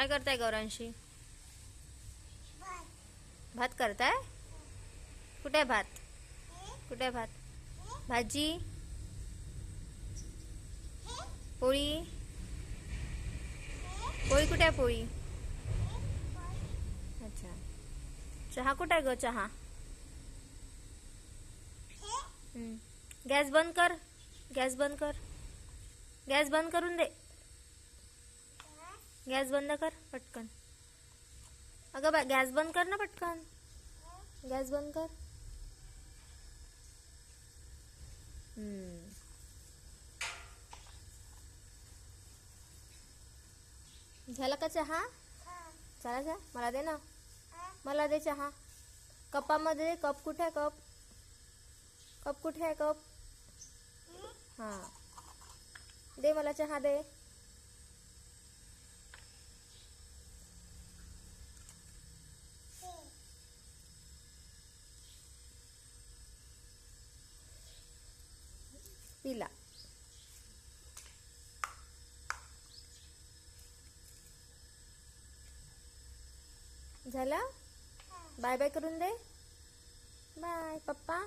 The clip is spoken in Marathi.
काय करताय गौरांशी? भात करताय? कुठे आहे भात? कुठे आहे भात? भाजी? पोळी? पोळी कुठे आहे पोळी? अच्छा. चहा कुठे आहे ग चहा? गॅस बंद कर. गॅस बंद कर. गॅस बंद करून दे. गॅस बंद कर पटकन. अगं गॅस बंद कर ना पटकन. गॅस बंद कर. झाला का चहा? झाला चहा? मला दे ना. मला दे चहा. कपामध्ये दे. कप कुठे आहे कप? कप कुठे आहे कप? हां दे मला चहा दे. पिला. झाला? बाय बाय करून दे. बाय पप्पा.